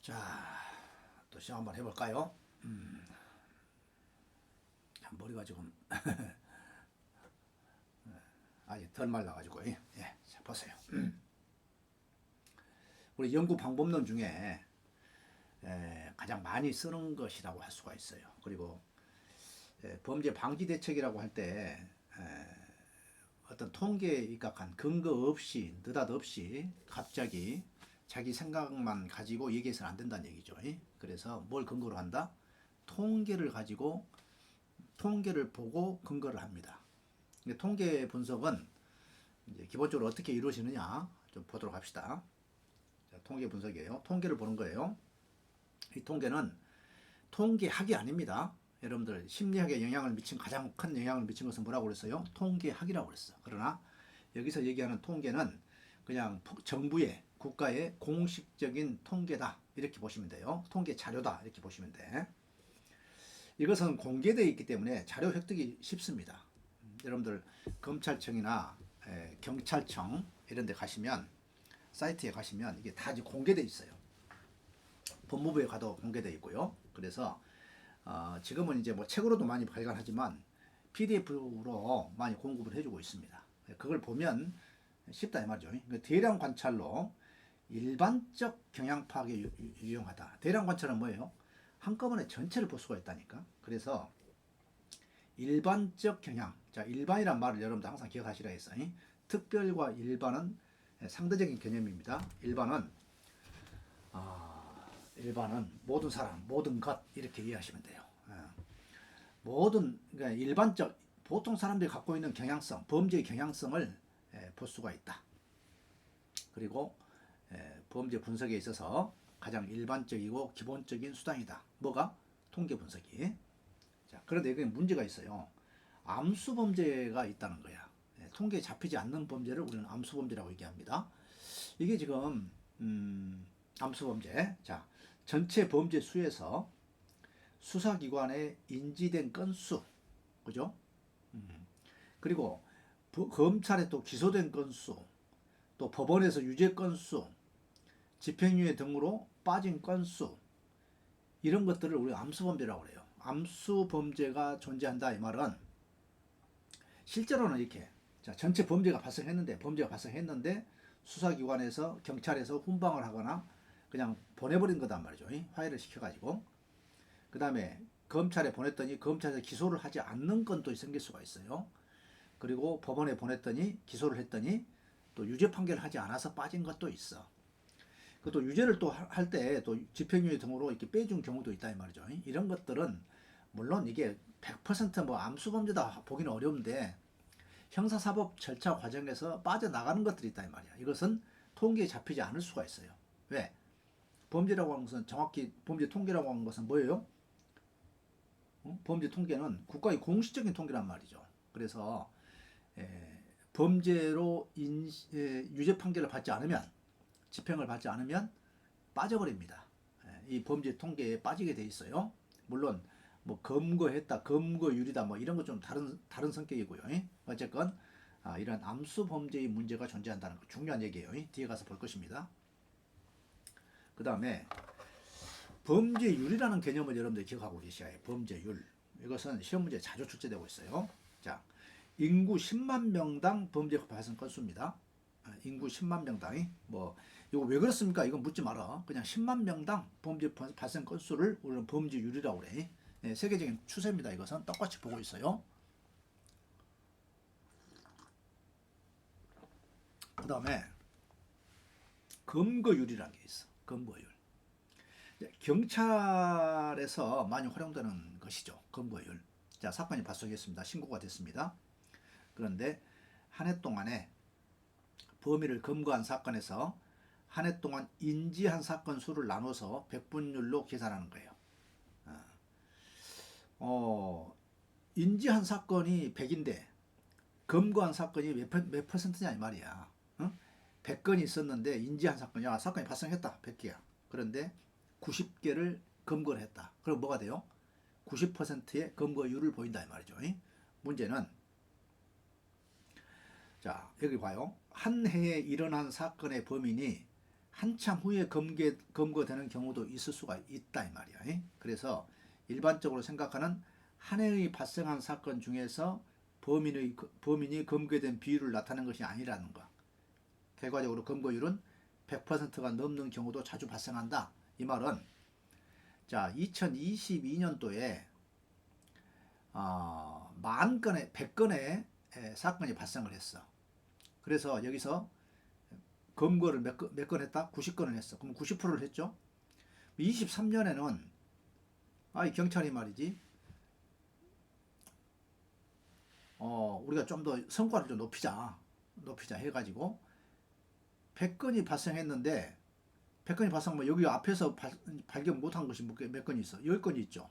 자, 또 시작 한번 해볼까요? 머리가 지금 아직 덜 말라가지고 자, 보세요. 우리 연구 방법론 중에 가장 많이 쓰는 것이라고 할 수가 있어요. 그리고 범죄 방지 대책이라고 할 때 어떤 통계에 입각한 근거 없이 느닷없이 갑자기 자기 생각만 가지고 얘기해서는 안 된다는 얘기죠. 그래서 뭘 근거로 한다? 통계를 가지고 통계를 보고 근거를 합니다. 통계 분석은 이제 기본적으로 어떻게 이루어지느냐 좀 보도록 합시다. 자, 통계 분석이에요. 통계를 보는 거예요. 이 통계는 통계학이 아닙니다. 여러분들 심리학에 영향을 미친 가장 큰 영향을 미친 것은 뭐라고 그랬어요? 통계학이라고 그랬어. 그러나 여기서 얘기하는 통계는 그냥 정부의 국가의 공식적인 통계다 이렇게 보시면 돼요. 통계 자료다 이렇게 보시면 돼. 이것은 공개되어 있기 때문에 자료 획득이 쉽습니다. 여러분들 검찰청이나 경찰청 이런 데 가시면 사이트에 가시면 이게 다 공개되어 있어요. 법무부에 가도 공개되어 있고요. 그래서 지금은 이제 뭐 책으로도 많이 발간하지만 PDF로 많이 공급을 해주고 있습니다. 그걸 보면 쉽다 이 말이죠. 대량 관찰로 일반적 경향 파악에 유용하다. 대량 관찰은 뭐예요? 한꺼번에 전체를 볼 수가 있다니까. 그래서 일반적 경향. 자, 일반이란 말을 여러분들 항상 기억하시라 했어요. 특별과 일반은 상대적인 개념입니다. 일반은 모든 사람, 모든 것 이렇게 이해하시면 돼요. 모든 그러니까 일반적 보통 사람들이 갖고 있는 경향성, 범죄의 경향성을 볼 수가 있다. 그리고 범죄 분석에 있어서 가장 일반적이고 기본적인 수단이다. 뭐가? 통계 분석이. 자, 그런데 여기 문제가 있어요. 암수 범죄가 있다는 거야. 통계에 잡히지 않는 범죄를 우리는 암수 범죄라고 얘기합니다. 이게 지금 암수 범죄. 자, 전체 범죄 수에서 수사기관에 인지된 건수, 그죠? 그리고 검찰에 또 기소된 건수, 또 법원에서 유죄 건수, 집행유예 등으로 빠진 건수, 이런 것들을 우리가 암수범죄라고 그래요. 암수범죄가 존재한다 이 말은 실제로는 이렇게 자, 전체 범죄가 발생했는데 수사기관에서 경찰에서 훈방을 하거나 그냥 보내버린 거단 말이죠. 화해를 시켜가지고 그 다음에 검찰에 보냈더니 검찰에서 기소를 하지 않는 건도 생길 수가 있어요. 그리고 법원에 보냈더니 기소를 했더니 또 유죄 판결을 하지 않아서 빠진 것도 있어. 또 유죄를 또 할 때 또 집행유예 등으로 이렇게 빼준 경우도 있다 이 말이죠. 이런 것들은 물론 이게 100%뭐 암수범죄다 보기는 어려운데 형사사법 절차 과정에서 빠져나가는 것들이 있다 이 말이야. 이것은 통계에 잡히지 않을 수가 있어요. 왜? 범죄라고 하는 것은 정확히 범죄 통계라고 하는 것은 뭐예요? 범죄 통계는 국가의 공식적인 통계란 말이죠. 그래서 범죄로 유죄 판결을 받지 않으면 집행을 받지 않으면 빠져버립니다. 이 범죄 통계에 빠지게 돼 있어요. 물론 뭐 검거했다, 검거율이다 뭐 이런 거 좀 다른 성격이고요. 어쨌건 이런 암수 범죄의 문제가 존재한다는 거 중요한 얘기예요. 뒤에 가서 볼 것입니다. 그 다음에 범죄율이라는 개념을 여러분들 기억하고 계셔야 해요. 범죄율. 이것은 시험 문제에 자주 출제되고 있어요. 자, 인구 10만 명당 범죄 발생 건수입니다. 인구 10만 명당 뭐 이거 왜 그렇습니까? 이건 묻지 마라. 그냥 10만 명당 범죄 발생 건수를 우리는 범죄율이라고 그래. 세계적인 추세입니다. 이것은 똑같이 보고 있어요. 그 다음에 검거율이라는 게 있어. 검거율. 경찰에서 많이 활용되는 것이죠. 검거율. 자, 사건이 발생했습니다. 신고가 됐습니다. 그런데 한 해 동안에 범인을 검거한 사건에서 한 해 동안 인지한 사건 수를 나눠서 백분율로 계산하는 거예요. 인지한 사건이 100인데 검거한 사건이 몇 퍼센트냐 이 말이야. 100건이 있었는데 인지한 사건이 사건이 발생했다. 100개야. 그런데 90개를 검거를 했다. 그럼 뭐가 돼요? 90%의 검거율을 보인다 이 말이죠. 문제는 자, 여기 봐요. 한 해에 일어난 사건의 범인이 한참 후에 검거되는 경우도 있을 수가 있다 이 말이야. 그래서 일반적으로 생각하는 한 해의 발생한 사건 중에서 범인이 검거된 비율을 나타내는 것이 아니라는 거. 결과적으로 검거율은 100%가 넘는 경우도 자주 발생한다. 이 말은 자 2022년도에 100건의 사건이 발생을 했어. 그래서 여기서 검거를 몇 건 했다? 90건을 했어. 그럼 90%를 했죠. 23년에는 이 경찰이 말이지 우리가 좀 더 성과를 좀 높이자 해가지고 100건이 발생했는데 100건이 발생하면 여기 앞에서 발견 못한 것이 몇 건이 있어? 10건이 있죠.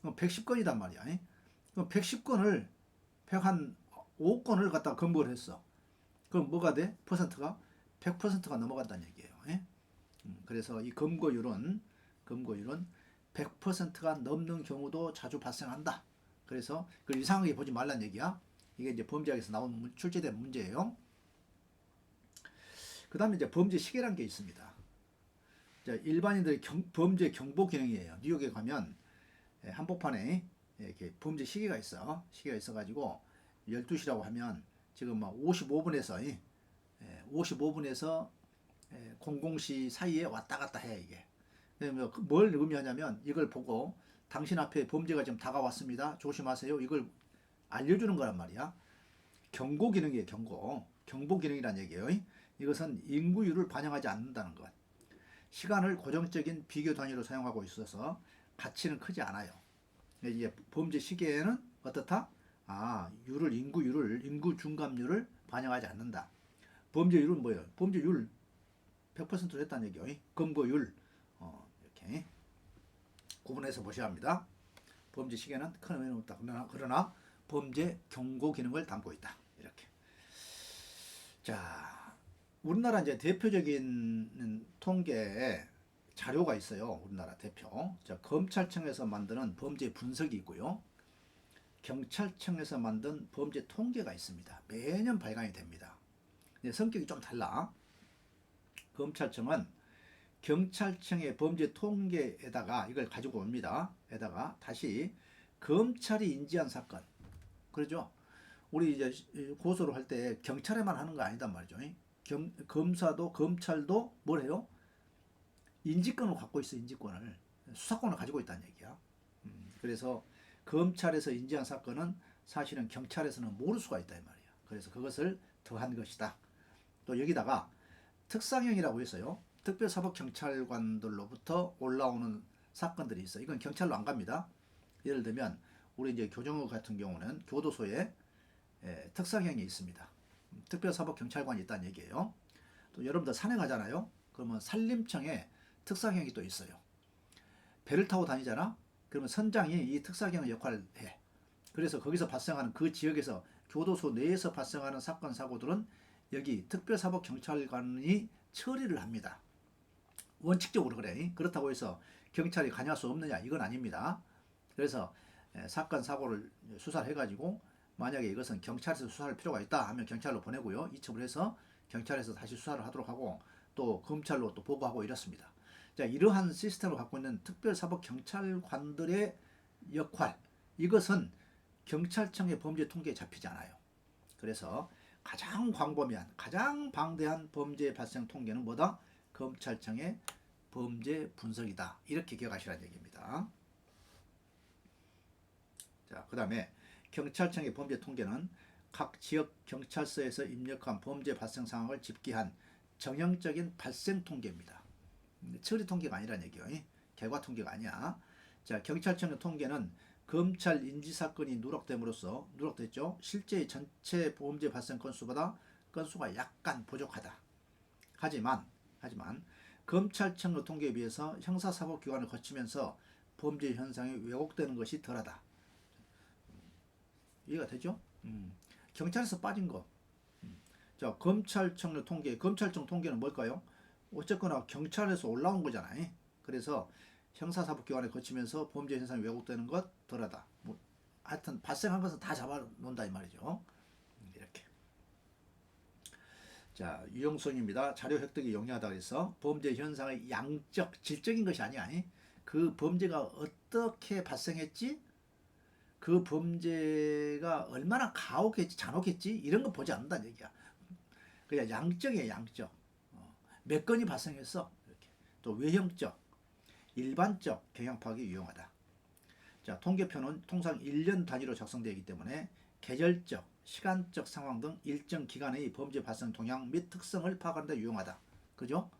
그럼 110건이단 말이야. 그럼 110건을 105건을 갖다가 검거를 했어. 그럼 뭐가 돼? 퍼센트가 100%가 넘어간다는 얘기예요. 그래서 이 검거율은 100%가 넘는 경우도 자주 발생한다. 그래서 그걸 이상하게 보지 말란 얘기야. 이게 이제 범죄학에서 나온 출제된 문제예요. 그 다음에 이제 범죄 시계라는 게 있습니다. 일반인들의 범죄 경보 기능이에요. 뉴욕에 가면 한복판에 이렇게 범죄 시계가 있어. 시계가 있어가지고 12시라고 하면 지금 막 55분에서 00시 사이에 왔다 갔다 해 이게. 뭘 의미하냐면 이걸 보고 당신 앞에 범죄가 지금 다가왔습니다. 조심하세요. 이걸 알려주는 거란 말이야. 경고 기능이에요. 경보 기능이란 얘기예요. 이것은 인구율을 반영하지 않는다는 것. 시간을 고정적인 비교 단위로 사용하고 있어서 가치는 크지 않아요. 이제 범죄 시계에는 어떻다? 인구 중감률을 반영하지 않는다. 범죄율은 뭐예요? 범죄율 100%로 했다는 얘기예요. 검거율 이렇게 구분해서 보셔야 합니다. 범죄 시계는 큰 의미는 없다. 그러나 범죄 경고 기능을 담고 있다. 이렇게. 자, 우리나라 이제 대표적인 통계 자료가 있어요. 우리나라 대표. 자, 검찰청에서 만드는 범죄 분석이 있고요. 경찰청에서 만든 범죄 통계가 있습니다. 매년 발간이 됩니다. 성격이 좀 달라. 검찰청은 경찰청의 범죄 통계에다가 이걸 가지고 옵니다. 에다가 다시 검찰이 인지한 사건. 그러죠? 우리 이제 고소를 할 때 경찰에만 하는 거 아니단 말이죠. 검찰도 뭘 해요? 인지권을 갖고 있어. 인지권을. 수사권을 가지고 있다는 얘기야. 그래서 검찰에서 인지한 사건은 사실은 경찰에서는 모를 수가 있다 이 말이야. 그래서 그것을 더한 것이다. 또 여기다가 특상형이라고 했어요. 특별사법경찰관들로부터 올라오는 사건들이 있어. 이건 경찰로 안 갑니다. 예를 들면 우리 이제 교정호 같은 경우는 교도소에 특상형이 있습니다. 특별사법경찰관이 있다는 얘기예요. 또 여러분들 산행하잖아요. 그러면 산림청에 특상형이 또 있어요. 배를 타고 다니잖아. 그러면 선장이 이 특상형 역할을 해. 그래서 거기서 발생하는 그 지역에서 교도소 내에서 발생하는 사건 사고들은 여기 특별사법경찰관이 처리를 합니다. 원칙적으로 그래. 그렇다고 해서 경찰이 관여할 수 없느냐? 이건 아닙니다. 그래서 사건 사고를 수사를 해가지고 만약에 이것은 경찰에서 수사할 필요가 있다 하면 경찰로 보내고요. 이첩을 해서 경찰에서 다시 수사를 하도록 하고 또 검찰로 또 보고하고 이렇습니다. 자, 이러한 시스템을 갖고 있는 특별사법경찰관들의 역할, 이것은 경찰청의 범죄 통계에 잡히지 않아요. 그래서 가장 광범위한, 가장 방대한 범죄 발생 통계는 뭐다? 검찰청의 범죄 분석이다. 이렇게 기억하시라는 얘기입니다. 자, 그 다음에 경찰청의 범죄 통계는 각 지역 경찰서에서 입력한 범죄 발생 상황을 집계한 정형적인 발생 통계입니다. 처리 통계가 아니라는 얘기예요. 결과 통계가 아니야. 자, 경찰청의 통계는 검찰 인지사건이 누락됐죠. 실제 전체 범죄 발생 건수보다 건수가 약간 부족하다. 하지만 검찰청의 통계에 비해서 형사사법기관을 거치면서 범죄 현상이 왜곡되는 것이 덜하다. 이해가 되죠? 경찰에서 빠진 거. 자, 검찰청의 검찰청 통계는 뭘까요? 어쨌거나 경찰에서 올라온 거잖아요. 그래서 형사사법기관에 거치면서 범죄 현상이 왜곡되는 것 덜하다. 하여튼 발생한 것은 다 잡아놓는다 이 말이죠. 이렇게. 자, 유용성입니다. 자료 획득이 용이하다고 해서 범죄 현상의 양적, 질적인 것이 아니야. 그 범죄가 어떻게 발생했지? 그 범죄가 얼마나 가혹했지, 잔혹했지? 이런 거 보지 않는다는 얘기야. 그냥 양적이에요, 양적. 몇 건이 발생했어? 이렇게. 또 외형적, 일반적 경향 파악이 유용하다. 자, 통계표는 통상 1년 단위로 작성되기 때문에 계절적, 시간적 상황 등 일정 기간의 범죄 발생 동향 및 특성을 파악하는 데 유용하다. 그죠?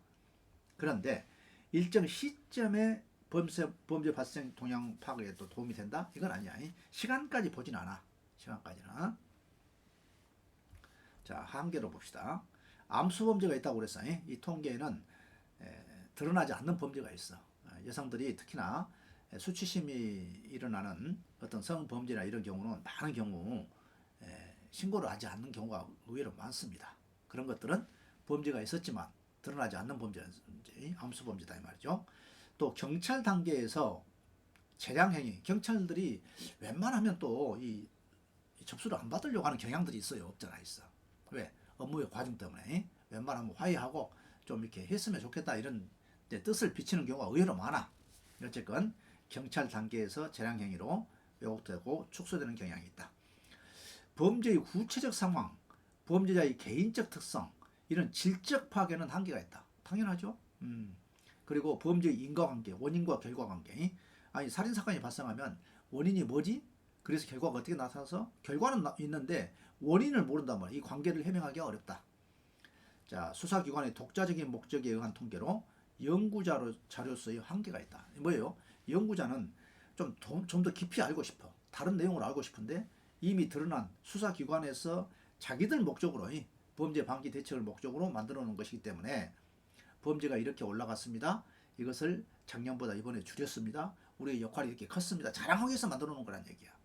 그런데 일정 시점에 범죄 발생 동향 파악에도 도움이 된다? 이건 아니야. 시간까지 보진 않아. 시간까지는. 자, 한계로 봅시다. 암수 범죄가 있다고 그랬어. 이 통계에는 드러나지 않는 범죄가 있어. 여성들이 특히나 수치심이 일어나는 어떤 성범죄나 이런 경우는 많은 경우 신고를 하지 않는 경우가 의외로 많습니다. 그런 것들은 범죄가 있었지만 드러나지 않는 범죄, 암수 범죄다 이 말이죠. 또 경찰 단계에서 재량행위, 경찰들이 웬만하면 또 이 접수를 안 받으려고 하는 경향들이 있어요. 없잖아 있어. 왜? 업무의 과정 때문에 웬만하면 화해하고 좀 이렇게 했으면 좋겠다 이런 뜻을 비치는 경우가 의외로 많아. 어쨌건 경찰 단계에서 재량행위로 왜곡되고 축소되는 경향이 있다. 범죄의 구체적 상황, 범죄자의 개인적 특성, 이런 질적 파악에는 한계가 있다. 당연하죠. 그리고 범죄의 인과관계, 원인과 결과관계. 아니 살인사건이 발생하면 원인이 뭐지? 그래서 결과가 어떻게 나타나서 결과는 있는데 원인을 모른단 말이야. 이 관계를 해명하기가 어렵다. 자, 수사기관의 독자적인 목적에 의한 통계로 연구자료서의 한계가 있다. 뭐예요? 연구자는 좀 더 깊이 알고 싶어. 다른 내용을 알고 싶은데 이미 드러난 수사기관에서 자기들 목적으로 범죄 방지 대책을 목적으로 만들어 놓은 것이기 때문에 범죄가 이렇게 올라갔습니다. 이것을 작년보다 이번에 줄였습니다. 우리의 역할이 이렇게 컸습니다. 자랑하기 위해서 만들어 놓은 거란 얘기야.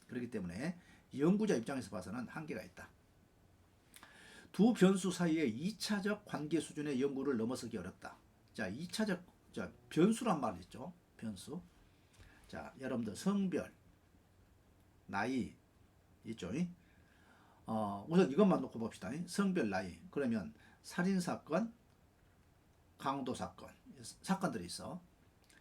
그렇기 때문에 연구자 입장에서 봐서는 한계가 있다. 두 변수 사이의 2차적 관계 수준의 연구를 넘어서기 어렵다. 자, 2차적 변수란 말이 있죠. 변수. 자, 여러분들 성별, 나이 있죠. 우선 이것만 놓고 봅시다. 성별, 나이. 그러면 살인사건, 강도사건, 사건들이 있어.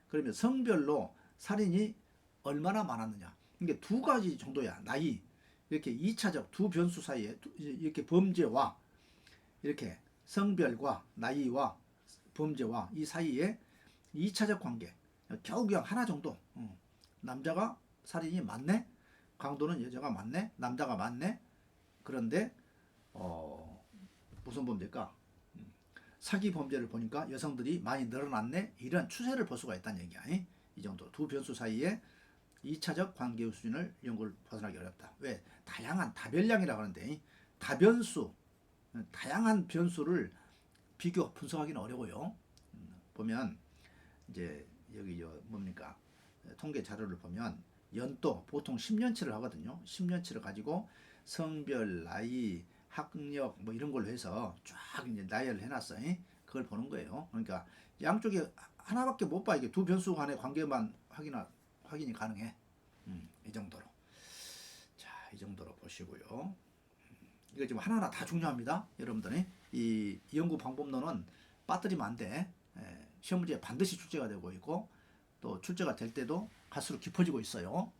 그러면 성별로 살인이 얼마나 많았느냐. 이게 두 가지 정도야. 나이. 이렇게 2차적 두 변수 사이에 이렇게 범죄와 이렇게 성별과 나이와 범죄와 이 사이에 2차적 관계. 겨우 그냥 하나 정도. 남자가 살인이 많네. 강도는 여자가 많네. 남자가 많네. 그런데 무슨 범죄일까? 사기 범죄를 보니까 여성들이 많이 늘어났네. 이런 추세를 볼 수가 있다는 얘기야. 이 정도. 두 변수 사이에 2차적 관계 수준을 연구를 벗어나기 어렵다. 왜? 다양한 다별량이라고 하는데 다변수, 다양한 변수를 비교 분석하기는 어려워요. 보면 이제 여기 뭡니까? 통계 자료를 보면 연도 보통 10년치를 하거든요. 10년치를 가지고 성별, 나이, 학력 뭐 이런 걸로 해서 쫙 이제 나열을 해놨어. 그걸 보는 거예요. 그러니까 양쪽에 하나밖에 못 봐. 이게 두 변수 간의 관계만 확인이 가능해. 이 정도로. 자, 이 정도로 보시고요. 이거 지금 하나하나 다 중요합니다. 여러분들이 이 연구 방법론은 빠뜨리면 안 돼. 시험 문제에 반드시 출제가 되고 있고 또 출제가 될 때도 갈수록 깊어지고 있어요.